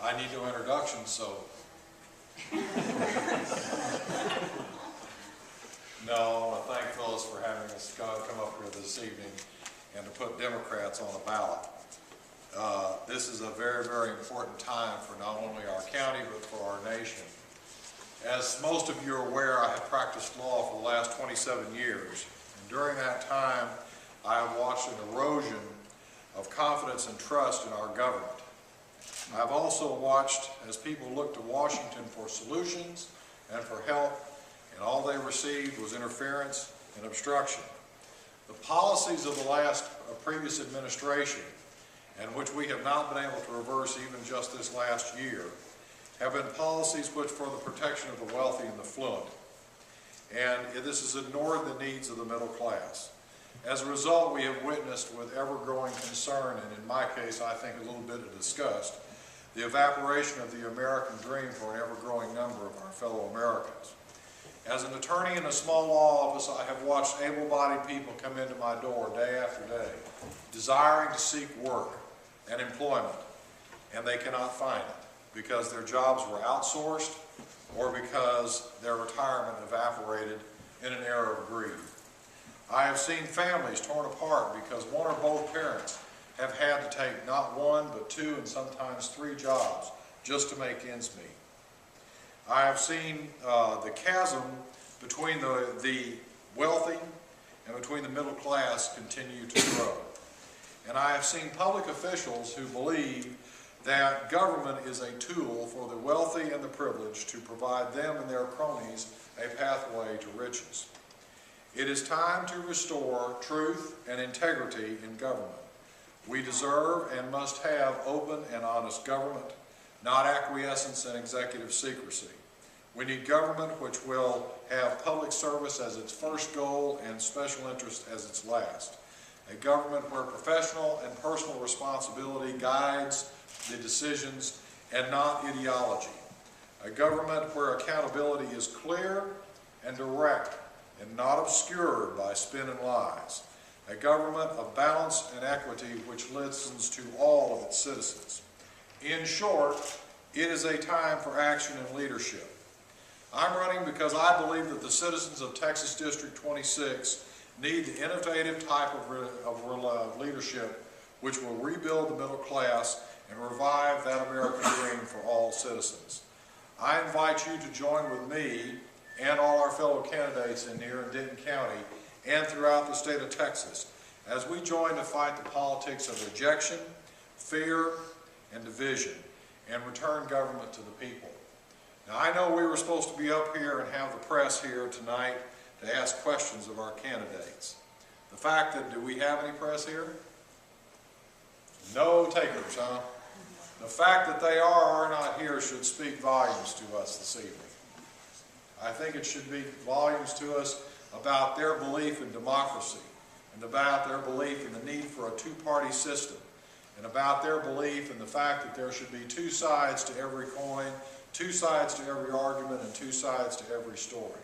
I need no introduction, so. No, I want to thank Phyllis for having us come up here this evening and to put Democrats on the ballot. This is a very, very important time for not only our county, but for our nation. As most of you are aware, I have practiced law for the last 27 years. And during that time, I have watched an erosion of confidence and trust in our government. I have also watched as people looked to Washington for solutions and for help, and all they received was interference and obstruction. The policies of the previous administration, and which we have not been able to reverse even just this last year, have been policies which for the protection of the wealthy and the affluent. And this has ignored the needs of the middle class. As a result, we have witnessed with ever-growing concern, and in my case, I think a little bit of disgust, the evaporation of the American dream for an ever-growing number of our fellow Americans. As an attorney in a small law office, I have watched able-bodied people come into my door day after day, desiring to seek work and employment, and they cannot find it because their jobs were outsourced or because their retirement evaporated in an era of greed. I have seen families torn apart because one or both parents have had to take not one, but two, and sometimes three jobs just to make ends meet. I have seen the chasm between the wealthy and between the middle class continue to grow. And I have seen public officials who believe that government is a tool for the wealthy and the privileged to provide them and their cronies a pathway to riches. It is time to restore truth and integrity in government. We deserve and must have open and honest government, not acquiescence and executive secrecy. We need government which will have public service as its first goal and special interest as its last. A government where professional and personal responsibility guides the decisions and not ideology. A government where accountability is clear and direct and not obscured by spin and lies. A government of balance and equity which listens to all of its citizens. In short, it is a time for action and leadership. I'm running because I believe that the citizens of Texas District 26 need the innovative type of leadership which will rebuild the middle class and revive that American dream for all citizens. I invite you to join with me and all our fellow candidates in here in Denton County and throughout the state of Texas as we join to fight the politics of rejection, fear, and division and return government to the people. Now, I know we were supposed to be up here and have the press here tonight to ask questions of our candidates. The fact that, do we have any press here? No takers, huh? The fact that they are or not here should speak volumes to us this evening. I think it should speak volumes to us about their belief in democracy and about their belief in the need for a two-party system and about their belief in the fact that there should be two sides to every coin, two sides to every argument, and two sides to every story.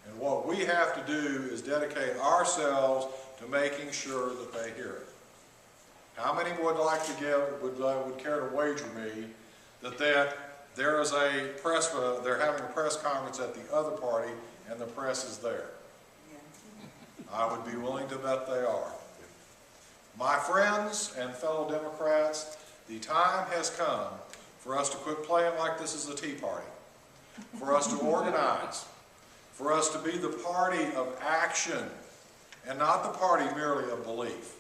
And what we have to do is dedicate ourselves to making sure that they hear it. How many would like to would care to wager me that there is a press, they're having a press conference at the other party and the press is there? I would be willing to bet they are. My friends and fellow Democrats, the time has come for us to quit playing like this is a tea party, for us to organize, for us to be the party of action and not the party merely of belief.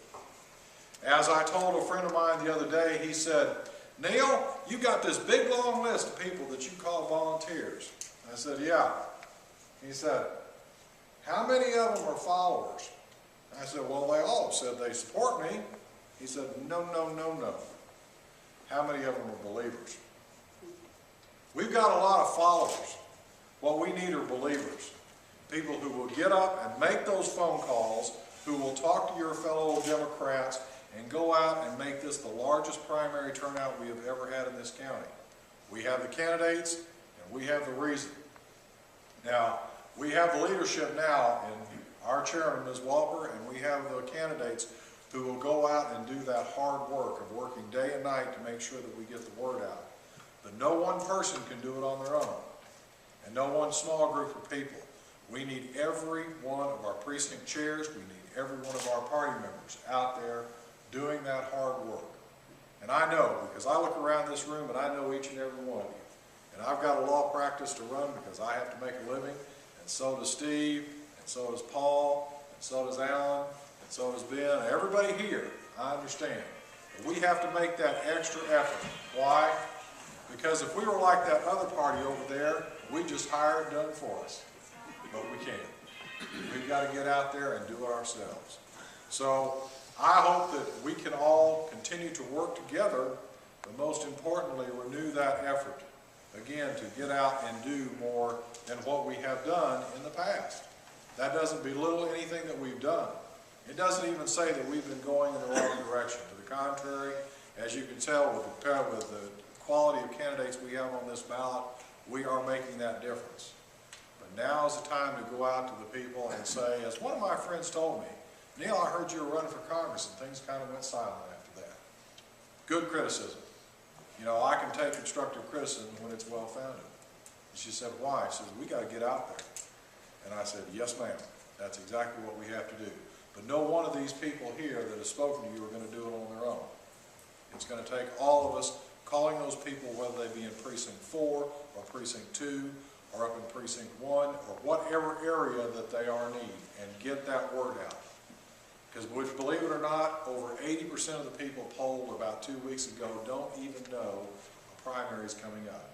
As I told a friend of mine the other day, he said, "Neil, you got this big long list of people that you call volunteers." I said, "Yeah." He said, "How many of them are followers?" I said, "Well, they all have said they support me." He said, "No, no, no, no. How many of them are believers?" We've got a lot of followers. What we need are believers. People who will get up and make those phone calls, who will talk to your fellow Democrats and go out and make this the largest primary turnout we have ever had in this county. We have the candidates and we have the reason. Now, we have the leadership now in our chairman, Ms. Walper, and we have the candidates who will go out and do that hard work of working day and night to make sure that we get the word out. But no one person can do it on their own, and no one small group of people. We need every one of our precinct chairs, we need every one of our party members out there doing that hard work. And I know, because I look around this room and I know each and every one of you. And I've got a law practice to run because I have to make a living, and so does Steve, and so does Paul, and so does Alan, and so does Ben, and everybody here, I understand. But we have to make that extra effort. Why? Because if we were like that other party over there, we just hire it done for us. But we can't. We've got to get out there and do it ourselves. So I hope that we can all continue to work together, but most importantly, renew that effort. Again, to get out and do more than what we have done in the past. That doesn't belittle anything that we've done. It doesn't even say that we've been going in the wrong direction. To the contrary, as you can tell with the quality of candidates we have on this ballot, we are making that difference. But now is the time to go out to the people and say, as one of my friends told me, Neil, I heard you were running for Congress, and things kind of went silent after that. Good criticism. You know, I can take constructive criticism when it's well-founded. And she said, why? She said, we got to get out there. And I said, yes, ma'am. That's exactly what we have to do. But no one of these people here that has spoken to you are going to do it on their own. It's going to take all of us calling those people, whether they be in Precinct 4 or Precinct 2 or up in Precinct 1 or whatever area that they are in need, and get that word out. Because believe it or not, over 80% of the people polled about 2 weeks ago don't even know a primary is coming up.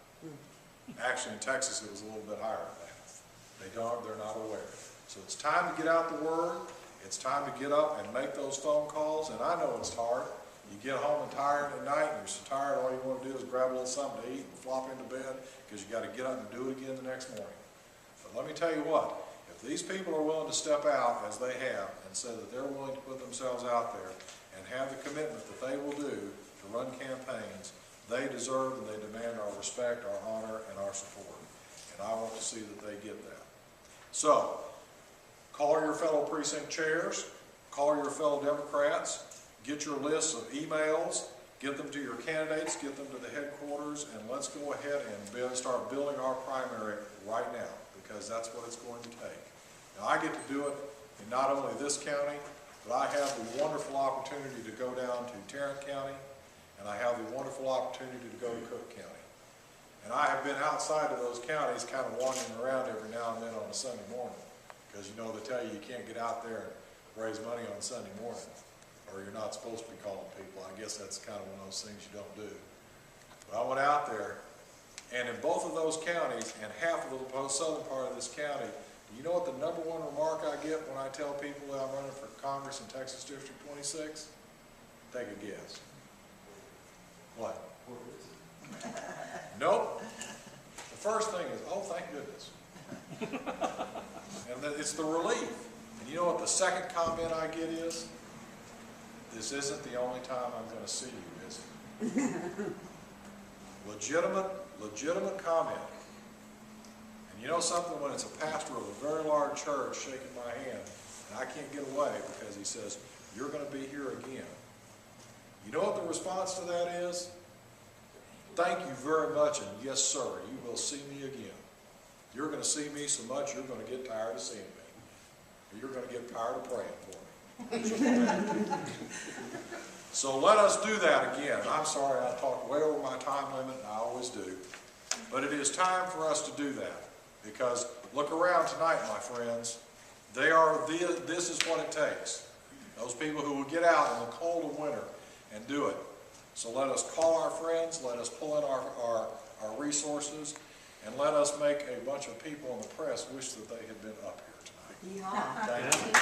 Actually, in Texas, it was a little bit higher than that. They're not aware. So it's time to get out the word. It's time to get up and make those phone calls. And I know it's hard. You get home and tired at night, and you're so tired, all you want to do is grab a little something to eat and flop into bed because you got to get up and do it again the next morning. But let me tell you what. If these people are willing to step out, as they have, and say that they're willing to put themselves out there and have the commitment that they will do to run campaigns, they deserve and they demand our respect, our honor, and our support. And I want to see that they get that. So, call your fellow precinct chairs, call your fellow Democrats, get your lists of emails, get them to your candidates, get them to the headquarters, and let's go ahead and start building our primary right now, because that's what it's going to take. Now, I get to do it in not only this county, but I have the wonderful opportunity to go down to Tarrant County, and I have the wonderful opportunity to go to Cook County. And I have been outside of those counties kind of wandering around every now and then on a Sunday morning, because you know they tell you can't get out there and raise money on Sunday morning, or you're not supposed to be calling people. I guess that's kind of one of those things you don't do. But I went out there, and in both of those counties, and half of the southern part of this county, you know what the #1 remark I get when I tell people that I'm running for Congress in Texas District 26? Take a guess. What? Nope. The first thing is, oh, thank goodness. And it's the relief. And you know what the second comment I get is? This isn't the only time I'm going to see you, is it? Legitimate comment. And you know something, when it's a pastor of a very large church shaking my hand, and I can't get away because he says, you're going to be here again. You know what the response to that is? Thank you very much, and yes, sir, you will see me again. You're going to see me so much, you're going to get tired of seeing me. Or you're going to get tired of praying for me. So let us do that again. I'm sorry I talked way over my time limit, and I always do. But it is time for us to do that. Because look around tonight, my friends. This is what it takes. Those people who will get out in the cold of winter and do it. So let us call our friends, let us pull in our resources, and let us make a bunch of people in the press wish that they had been up here tonight. Yeah. Thank you.